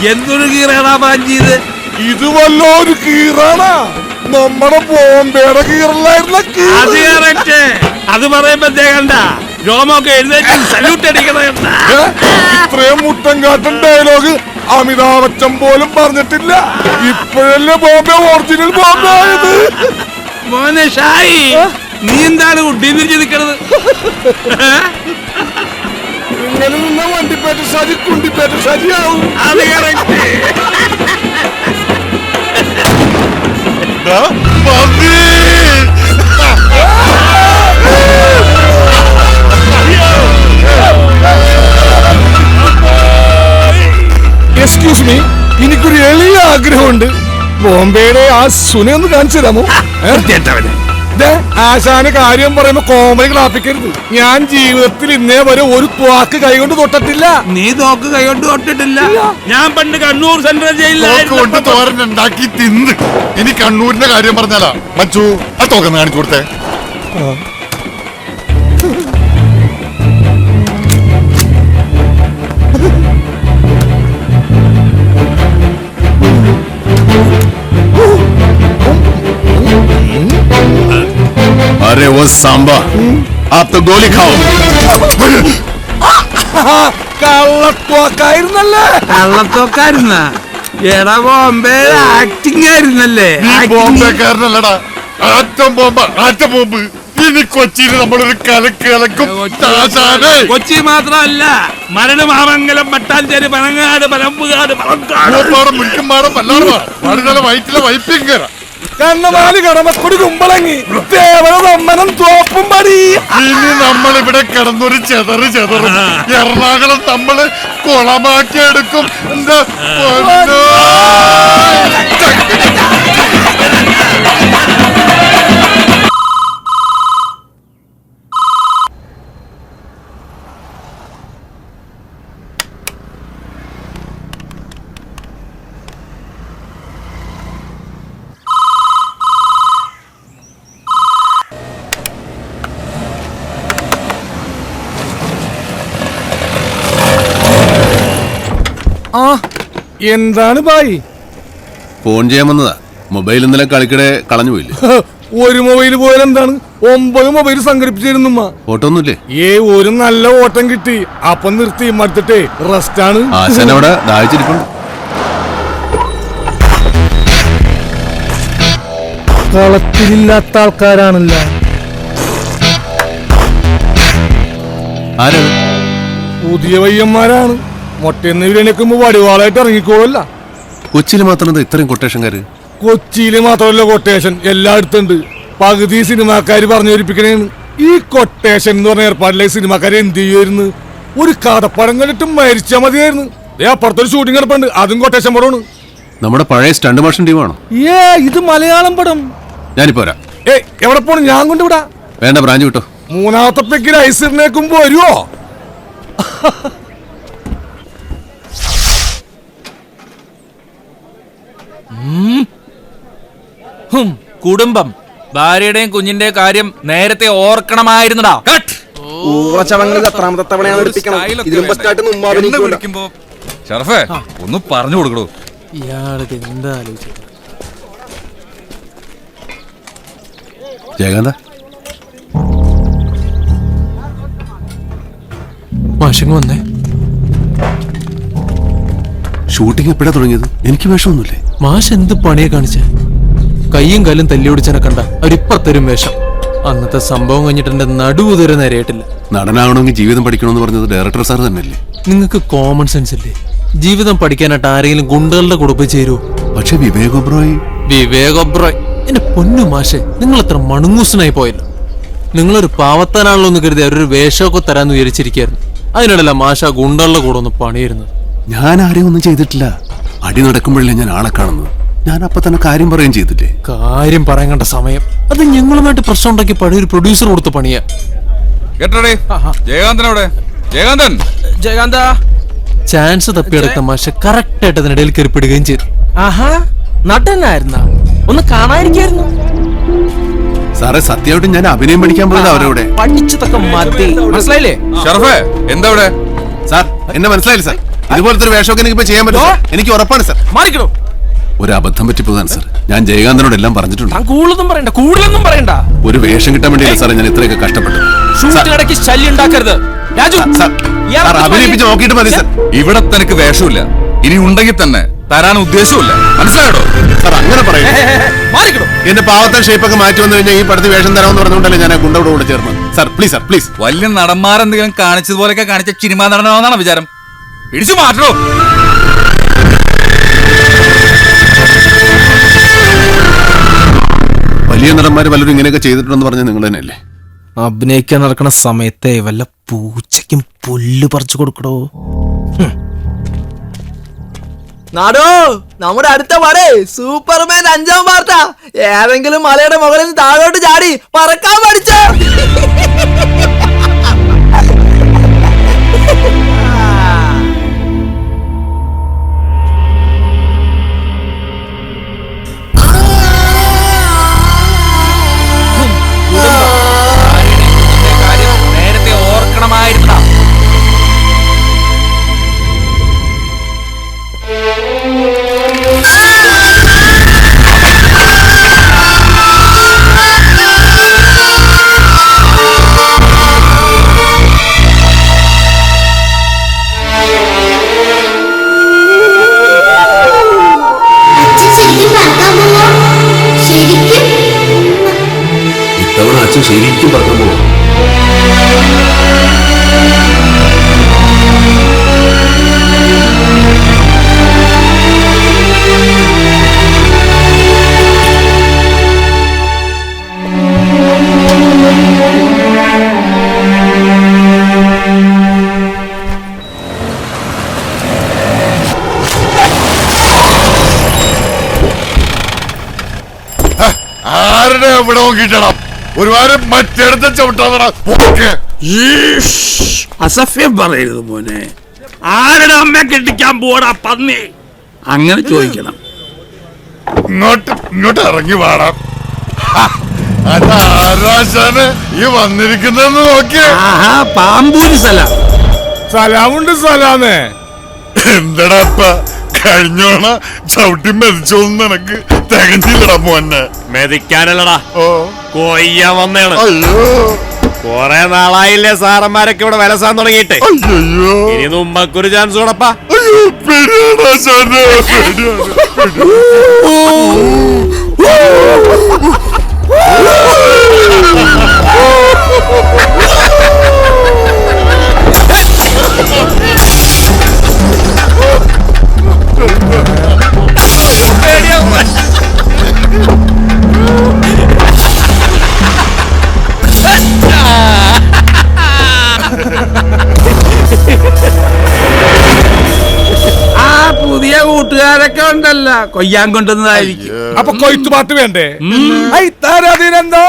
എന്തൊരു കീറാണാ പാഞ്ചിയത്? ഇത് വല്ലൊരു കീറാണാ? നമ്മുടെ ബോംബെയുടെ കീറലായിരുന്ന അത് കറക്റ്റ്. അത് പറയുമ്പോ കണ്ട രോമൊക്കെ എഴുന്നേറ്റ് സല്യൂട്ട് അടിക്കണ. ഇത്രയും മുട്ടൻകാട്ടൻ ഡയലോഗ് അമിതാഭ് ബച്ചൻ പോലും പറഞ്ഞിട്ടില്ല. ഇപ്പോഴല്ലേ ബോംബെ ഒറിജിനൽ ബോംബെ ആയത്. മോനെ ഷായി, നീ എന്താണ് കുട്ടിന്ന് നിൽക്കണത്? ഇങ്ങനെ നിന്ന വണ്ടിപ്പേറ്റ ഷാജി കുണ്ടിപ്പേറ്റ ഷാജിയാവും. അത് കറക്റ്റ്. എക്സ്ക്യൂസ് മീ, എനിക്കൊരു എളിയ ആഗ്രഹമുണ്ട്. ബോംബെയുടെ ആ സുനെ ഒന്ന് കാണിച്ചു തരാമോ? ആശാന് കാര്യം പറയുമ്പോ കോമഡി ക്ലാപ്പിക്കരുത്. ഞാൻ ജീവിതത്തിൽ ഇന്നേ വരെ ഒരു തോക്ക് കൈകൊണ്ട് തൊട്ടിട്ടില്ല. നീ തോക്ക് കൈകൊണ്ട് തൊട്ടിട്ടില്ല? ഞാൻ പണ്ട് കണ്ണൂർ സെൻട്രൽ ജയിലിലായിരുന്നു തോരനുണ്ടാക്കി തിന്ന്. ഇനി കണ്ണൂരിന്റെ കാര്യം പറഞ്ഞാലാ മച്ചു ആ തോക്കെന്ന് കാണിച്ചു കൊടുത്തേ. अरे वो सांबा, आप तो गोली खाओ. കള്ളത്തോക്കായിരുന്നല്ലേ? കള്ളത്തോക്കായിരുന്ന? എടാ ബോംബെ ആക്ടിങ് ആയിരുന്നല്ലേ? ബോംബെക്കാരനല്ലടാ, ആറ്റം ബോംബ്, ആറ്റ ബോംബ്. ഇനി കൊച്ചിയിൽ നമ്മളൊരു കലക്കും. കൊച്ചി മാത്രമല്ല, മരട്, മാമംഗലം, മട്ടാഞ്ചേരി, പനങ്ങാട്, പനമ്പുകാട്, പാലക്കാട്, മുരിക്കുംപാടം, പല്ലാട്, വയറ്റിലെ വൈപ്പിങ്കര, കണ്ണമാലി, കടമക്കുടി, കുമ്പളങ്ങി, തേവരമ്മനം, തോപ്പും പടി. ഇനി നമ്മളിവിടെ കിടന്നൊരു ചെതറ്. എറണാകുളം നമ്മള് കുളമാക്കി എടുക്കും. എന്താ എന്താണ് ബായി? ഫോൺ ചെയ്യാൻ വന്നതാ. മൊബൈൽ ഇന്നലെ കളിക്കടെ കളഞ്ഞു പോയില്ലേ? ഒരു മൊബൈൽ പോയാൽ എന്താണ്, 9 മൊബൈൽ സംഘടിപ്പിച്ചിരുന്നു. ഫോട്ടോ ഒന്നുമില്ലേ? ഒരു നല്ല ഓട്ടം കിട്ടി. അപ്പം നിർത്തി മടുത്തിട്ടേ റെസ്റ്റാണ്. ആശാനവിടെ ദാഹിച്ചിരിപ്പുണ്ട്. കളത്തിലില്ലാത്ത ആൾക്കാരാണല്ല. ആരാണ്? പുതിയ പയ്യന്മാരാണ്. മൊട്ടയെന്ന് ഇവരെണിക്കുമ്പോ വടിവാളായിട്ട് ഇറങ്ങിക്കോളല്ല. കൊച്ചിയിൽ മാത്രം ഇത്രയും കൊട്ടേഷൻകാര്? കൊച്ചിയില് മാത്രമല്ല കൊട്ടേഷൻ, എല്ലായിടത്തുണ്ട്. പകുതി സിനിമാക്കാര് പറഞ്ഞു ഏൽപ്പിക്കണേന്ന്. ഈ കൊട്ടേഷൻ എന്ന് പറഞ്ഞ ഏർപ്പാടിലെ സിനിമാക്കാര് എന്ത് ചെയ്യുമായിരുന്നു? ഒരു കടപ്പടം കണ്ടിട്ട് മരിച്ചാ മതിയായിരുന്നു. അപ്പുറത്തൊരു ഷൂട്ടിംഗ് കിടപ്പുണ്ട്, അതും കൊട്ടേഷൻ പടമാണ്. നമ്മുടെ പഴയ സ്റ്റണ്ട് മാഷൻ ടീമാണോ? ഇത് മലയാളം പടം. ഞാനിപ്പോ വരാം. എവിടെ പോണം? ഞാൻ കൊണ്ടുവിടാ. വേണ്ട, ബ്രാഞ്ച് കിട്ടോ. മൂന്നാമത്തെ പെക്കിൽ ഐസിറിനേക്കുമ്പോ വരുവോ? കുടുംബം, ഭാര്യയുടെയും കുഞ്ഞിന്റെയും കാര്യം നേരത്തെ ഓർക്കണമായിരുന്നടാ. ഒന്ന് പറഞ്ഞു കൊടുക്കണോ? ജയകാന്ത, മാഷിങ് വന്നേ. ഷൂട്ടിംഗ് എപ്പോഴാ തുടങ്ങിയത്? എനിക്ക് വേഷമൊന്നുമില്ലേ? മാഷ് എന്ത് പണിയെ കാണിച്ചേ? കയ്യും കാലും തല്ലിയൊടിച്ചനെ കണ്ട അവരിപ്പത്തരും വേഷം. അന്നത്തെ സംഭവം കഴിഞ്ഞിട്ട് എന്റെ നടുവുതരെ നേരെയായിട്ടില്ല. നടനാകണമെങ്കിൽ ജീവിതം പഠിക്കണമെന്ന് പറഞ്ഞത് ഡയറക്ടർ സാർ തന്നെയല്ലേ? നിങ്ങൾക്ക് കോമൺ സെൻസ് ഇല്ലേ? ജീവിതം പഠിക്കാനായിട്ട് ആരെങ്കിലും ഗുണ്ടകളുടെ കൂടെ പോയി ചേരൂ? പക്ഷെ വിവേക് ഒബ്രോയ് എന്റെ പൊന്നു മാഷെ, നിങ്ങൾ എത്ര മണുങ്ങൂസനായി പോയല്ലോ. നിങ്ങളൊരു പാവത്താനാണല്ലോ എന്ന് കരുതി അവരൊരു വേഷമൊക്കെ തരാന്ന് വിചാരിച്ചിരിക്കായിരുന്നു. അതിനിടയില്ല മാഷ ഗുണ്ടകളുടെ കൂടെ ഒന്ന് പണിയിരുന്നത്. ഞാൻ ആരെയും ഒന്നും ചെയ്തിട്ടില്ല. അടി നടക്കുമ്പോഴല്ലേ ഞാൻ ആളെ കാണുന്നത്. ഞാൻ അപ്പൊ തന്നെ കാര്യം പറയുകയും ചെയ്തില്ലേ? കാര്യം പറയാൻ കണ്ട സമയം അത് ഞങ്ങളുമായിട്ട് പ്രശ്നം ഉണ്ടാക്കി പഴയ ഒരു പ്രൊഡ്യൂസർ കൊടുത്ത പണിയാ. ജയകാന്ത ചാൻസ് തപ്പിയെടുത്ത മാഷ കറക്റ്റ് ആയിട്ട് അതിനിടയിൽ കയറിപ്പെടുകയും ചെയ്തു. നടനായിരുന്ന ഒന്ന് കാണാതിരിക്കായിരുന്നു സാറേ. സത്യമായിട്ടും ഞാൻ അഭിനയം പഠിക്കാൻ പോയത് അവരവിടെ. പഠിച്ചതൊക്കെ മതി, മനസ്സിലായില്ലേ? ഷറഫേ, എന്താ ഇവിടെ? സാർ, എന്നെ മനസ്സിലായില്ല സാർ. ഇതുപോലത്തെ ഒരു വേഷമൊക്കെ എനിക്ക് ചെയ്യാൻ പറ്റും സാർ. എനിക്ക് ഉറപ്പാണ് സാർ. മാറിക്കണോ? ഒരു അബദ്ധം പറ്റിപ്പോകാൻ സാർ. ഞാൻ ജയകാന്തനോട് എല്ലാം പറഞ്ഞിട്ടുണ്ട്. താൻ കൂടുതലൊന്നും പറയണ്ട, കൂടുതലൊന്നും പറയണ്ട. ഒരു വേഷം കിട്ടാൻ വേണ്ടിയല്ല സാറേ ഞാൻ ഇത്രയൊക്കെ കഷ്ടപ്പെട്ടു. ഷൂട്ടിനിടയ്ക്ക് ശല്യം ഉണ്ടാക്കരുത് രാജു. സാർ അഭിനയിപ്പിച്ച് നോക്കിയിട്ട് മതി സാർ. ഇവിടെ തനിക്ക് വേഷമില്ല, ഇനി ഉണ്ടെങ്കിൽ തന്നെ തരാൻ ഉദ്ദേശമില്ല, മനസ്സിലായോ? സാർ അങ്ങനെ പറയും. മാറിക്കണോ? എന്റെ പാവത്തെ ഷേപ്പൊക്കെ മാറ്റി വന്നു കഴിഞ്ഞാൽ ഈ പടത്തിൽ വേഷം തരാമെന്ന് പറഞ്ഞുകൊണ്ടല്ലേ ഞാൻ ഗുണ്ടോട് കൂടെ ചേർന്ന്. Sir please sir please. വലിയ നടന്മാരെന്തെങ്കിലും കാണിച്ചതുപോലെയൊക്കെ കാണിച്ച സിനിമ നടനാണെന്നാണ് വിചാരം. ഇടിച്ചു മാറ്റോ. വലിയ നടന്മാര് പലരും ഇങ്ങനെയൊക്കെ ചെയ്തിട്ടുണ്ടെന്ന് പറഞ്ഞ നിങ്ങൾ തന്നെയല്ലേ? അഭിനയിക്കാൻ നടക്കുന്ന സമയത്തെ വല്ല പൂച്ചയ്ക്കും പുല്ല് പറിച്ചു കൊടുക്കടോ. നാടോ, നമ്മുടെ അടുത്ത പടേ സൂപ്പർമാൻ 5ാം പാർട്ടാ. ഏതെങ്കിലും മലയുടെ മുകളിൽ നിന്ന് താഴോട്ട് ചാടി പറക്കാൻ പഠിച്ച. നേരത്തെ ഓർക്കണമായിരുന്ന. ഇത്തവണ അച്ഛൻ ശരിക്കും പറഞ്ഞു പോകും. ആരുടെ ഇവിടെ നോക്കിട്ടണം ഒരുപാട് മറ്റെടുത്ത ചവിട്ടാ. അസഫ്യം പറയരുത് മോനെ. ആരുടെ അമ്മ കെട്ടിക്കാൻ പോടാ പന്നി, അങ്ങനെ ചോദിക്കണം. ഇങ്ങോട്ട് ഇറങ്ങി പാടാം. അതാരാശാന് ഈ വന്നിരിക്കുന്നെന്ന് നോക്കിയേ. ആഹാ, പാമ്പൂരി സലാം. സലാമുണ്ട് സലാമേ. എന്തടാപ്പ കഴിഞ്ഞോണ ചവിട്ടി മെതിച്ചോന്ന് നിനക്ക് തികഞ്ഞില്ലടാ മോന്നെ. മെതിക്കാനല്ലടാ, ഓ കൊയ്യാൻ വന്നേണ്. അയ്യോ കൊറേ നാളായില്ലേ സാറന്മാരൊക്കെ ഇവിടെ വിലസാൻ തുടങ്ങിയിട്ട്. അയ്യോ ഇനി നമ്മക്കൊരു ചാൻസ് കൂടപ്പാ. അയ്യോ പേടിയാണാശാനെ, പേടിയാണ്. ആ പുതിയ കൂട്ടുകാരൊക്കെ ഉണ്ടല്ലോ, കൊയ്യാൻ കൊണ്ടുവന്നതായിരിക്കും. അപ്പൊ കൊയ്ത്തുപാട്ട് വേണ്ടേ? ഐ താരാധീനന്തോ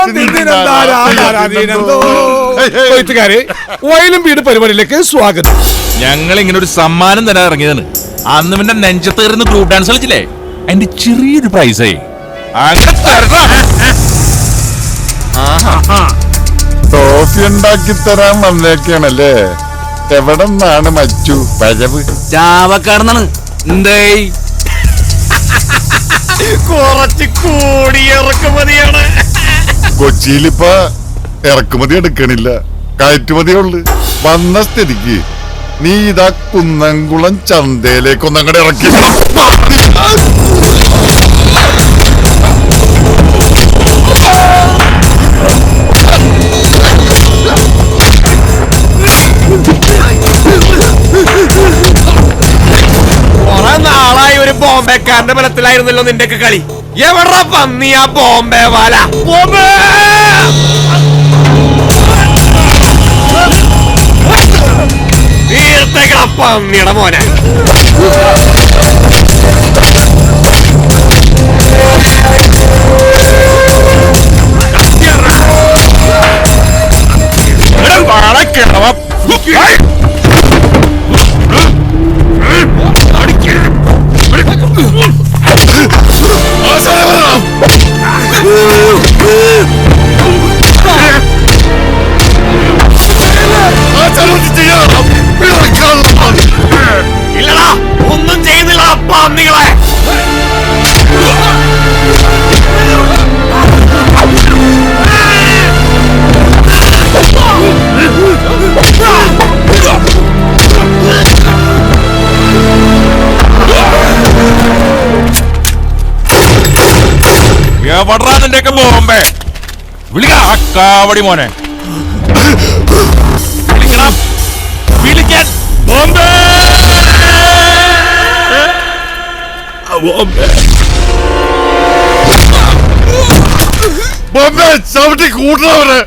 താരാധീനന്തോ. കൊയ്ത്തുകാരെ, വയലും വീട് പരിപാടിയിലേക്ക് സ്വാഗതം. ഞങ്ങൾ ഇങ്ങനെ ഒരു സമ്മാനം തരാൻ ഇറങ്ങിയതാണ്. അന്ന് പിന്നെ നെഞ്ചത്തേറുന്ന ഗ്രൂപ്പ് ഡാൻസ് കളിച്ചില്ലേ, അതിന്റെ ചെറിയൊരു പ്രൈസായി അങ്ങനെ തരണം. ട്രോഫി ഉണ്ടാക്കി തരാൻ വന്നേക്കാണല്ലേ. എവിടെ നിന്നാണ് മച്ചു പഴവ്? ചാവക്കാടുന്നാണ്. എന്തേ കുറച്ച് കൂടി ഇറക്കുമതിയാണ്. കൊച്ചിയിലിപ്പ ഇറക്കുമതി എടുക്കണില്ല, കയറ്റുമതിയേ ഉള്ളു. വന്ന സ്ഥിതിക്ക് നീ ഇതാ കുന്നംകുളം ചന്തയിലേക്കൊന്നങ്ങടെ ഇറക്കി. കുറെ നാളായി ഒരു ബോംബെക്കാരന്റെ ബലത്തിലായിരുന്നല്ലോ നിന്റെയൊക്കെ കളി. എവിടാ പന്നി ആ ബോംബെ വാല? ബോംബെ തീർത്തേക്കണ പന്നിയുടെ മോനെ. ഇല്ലടാ നിന്റെയൊക്കെ ബോംബെ വിളിക്ക ആ കാവടി മോനെ വിളിക്കണം വിളിക്കാൻ ബോംബെ ബോംബെ ബോംബെ ചവിട്ടി കൂട്ടണവരെ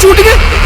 ഷൂട്ടിങ്